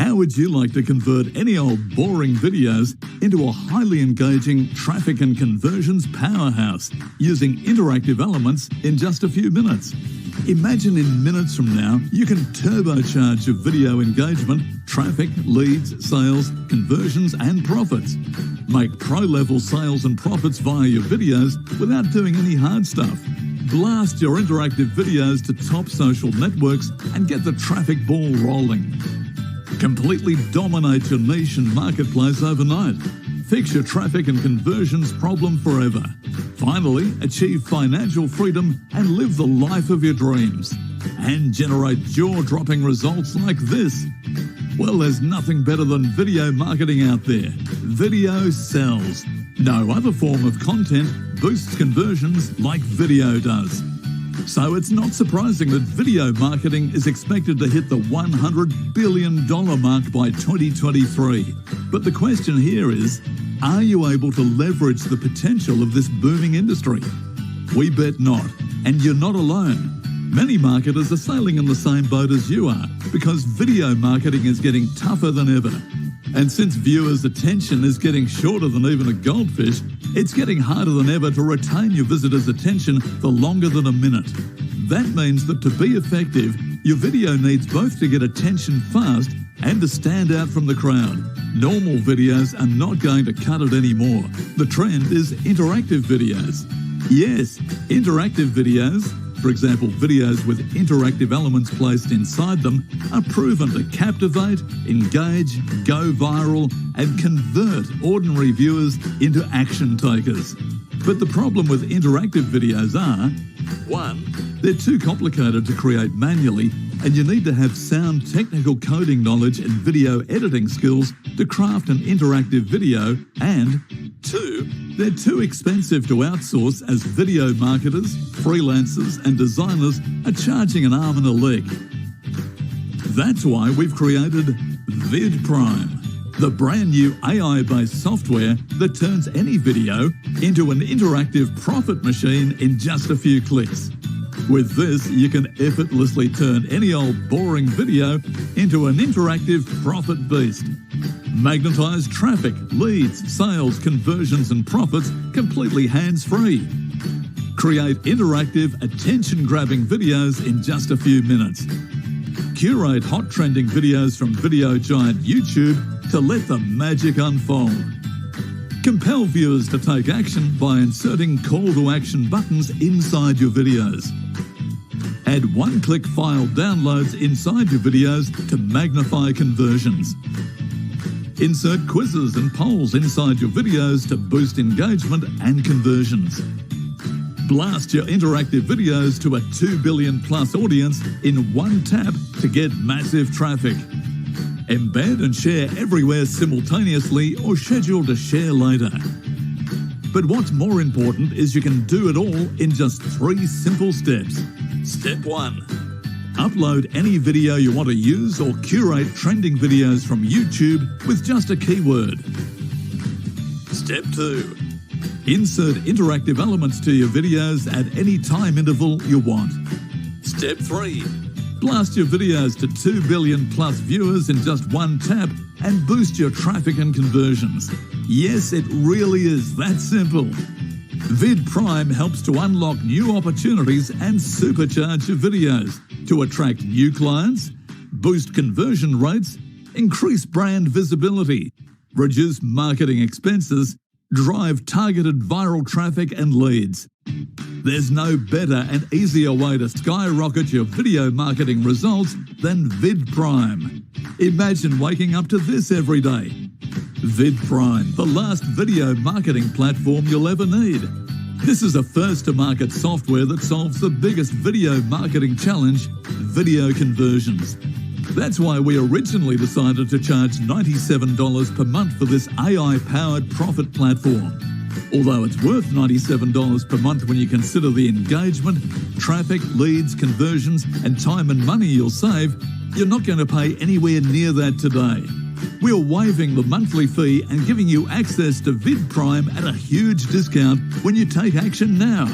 How would you like to convert any old boring videos into a highly engaging traffic and conversions powerhouse using interactive elements in just a few minutes? Imagine in minutes from now, you can turbocharge your video engagement, traffic, leads, sales, conversions, and profits. Make pro-level sales and profits via your videos without doing any hard stuff. Blast your interactive videos to top social networks and get the traffic ball rolling. Completely dominate your niche and marketplace overnight. Fix your traffic and conversions problem forever. Finally, achieve financial freedom and live the life of your dreams. And generate jaw-dropping results like this. Well, there's nothing better than video marketing out there. Video sells. No other form of content boosts conversions like video does. So it's not surprising that video marketing is expected to hit the $100 billion mark by 2023. But the question here is, are you able to leverage the potential of this booming industry? We bet not, and you're not alone. Many marketers are sailing in the same boat as you are because video marketing is getting tougher than ever. And since viewers' attention is getting shorter than even a goldfish, it's getting harder than ever to retain your visitors' attention for longer than a minute. That means that to be effective, your video needs both to get attention fast and to stand out from the crowd. Normal videos are not going to cut it anymore. The trend is interactive videos. Yes, interactive videos, for example, videos with interactive elements placed inside them, are proven to captivate, engage, go viral, and convert ordinary viewers into action takers. But the problem with interactive videos are, 1, they're too complicated to create manually, and you need to have sound technical coding knowledge and video editing skills to craft an interactive video, and 2, they're too expensive to outsource as video marketers, freelancers, and designers are charging an arm and a leg. That's why we've created Vidprime, the brand new AI-based software that turns any video into an interactive profit machine in just a few clicks. With this, you can effortlessly turn any old boring video into an interactive profit beast. Magnetize traffic, leads, sales, conversions, and profits completely hands-free. Create interactive, attention-grabbing videos in just a few minutes. Curate hot trending videos from video giant YouTube to let the magic unfold. Compel viewers to take action by inserting call-to-action buttons inside your videos. Add one-click file downloads inside your videos to magnify conversions. Insert quizzes and polls inside your videos to boost engagement and conversions. Blast your interactive videos to a 2 billion plus audience in one tap to get massive traffic. Embed and share everywhere simultaneously or schedule to share later. But what's more important is you can do it all in just 3 simple steps. Step 1. Upload any video you want to use or curate trending videos from YouTube with just a keyword. Step 2. Insert interactive elements to your videos at any time interval you want. Step 3. Blast your videos to 2 billion plus viewers in just one tap and boost your traffic and conversions. Yes, it really is that simple. Vidprime helps to unlock new opportunities and supercharge your videos to attract new clients, boost conversion rates, increase brand visibility, reduce marketing expenses, drive targeted viral traffic and leads. There's no better and easier way to skyrocket your video marketing results than Vidprime. Imagine waking up to this every day. Vidprime, the last video marketing platform you'll ever need. This is a first-to-market software that solves the biggest video marketing challenge, video conversions. That's why we originally decided to charge $97 per month for this AI-powered profit platform. Although it's worth $97 per month when you consider the engagement, traffic, leads, conversions, and time and money you'll save, you're not going to pay anywhere near that today. We're waiving the monthly fee and giving you access to Vidprime at a huge discount when you take action now.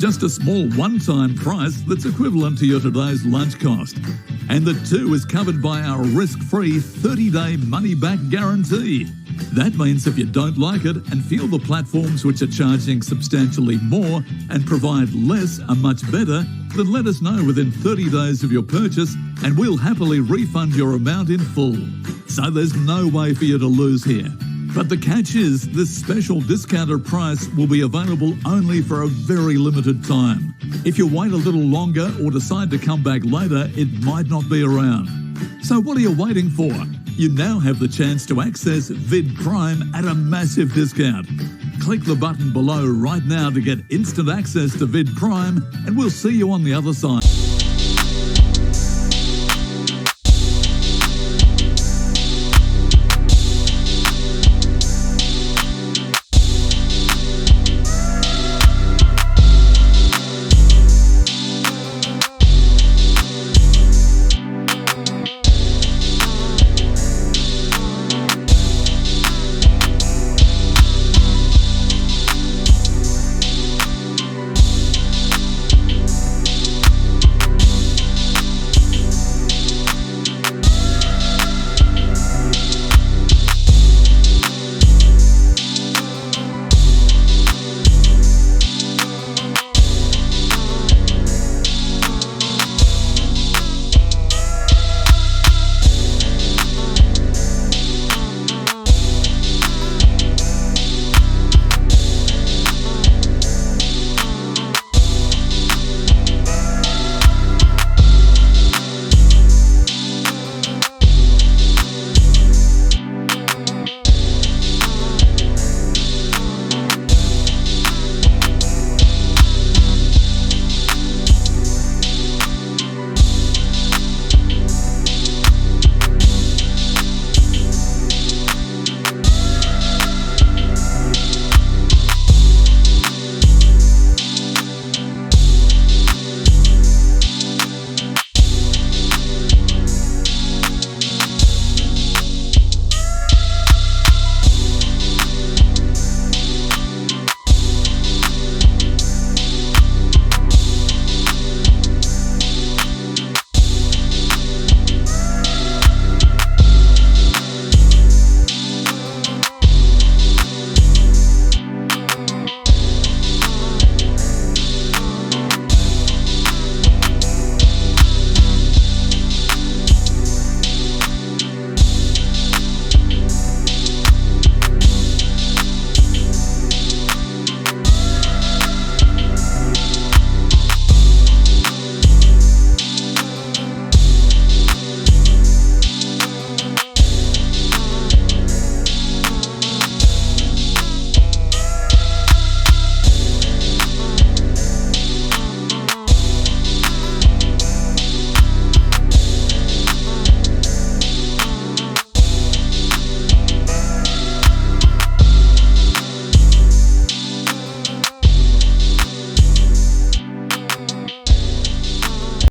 Just a small one-time price that's equivalent to your today's lunch cost. And the 2 is covered by our risk-free 30-day money-back guarantee. That means if you don't like it and feel the platforms which are charging substantially more and provide less are much better, then let us know within 30 days of your purchase and we'll happily refund your amount in full. So there's no way for you to lose here. But the catch is, this special discounted price will be available only for a very limited time. If you wait a little longer or decide to come back later, it might not be around. So what are you waiting for? You now have the chance to access Vidprime at a massive discount. Click the button below right now to get instant access to Vidprime, and we'll see you on the other side.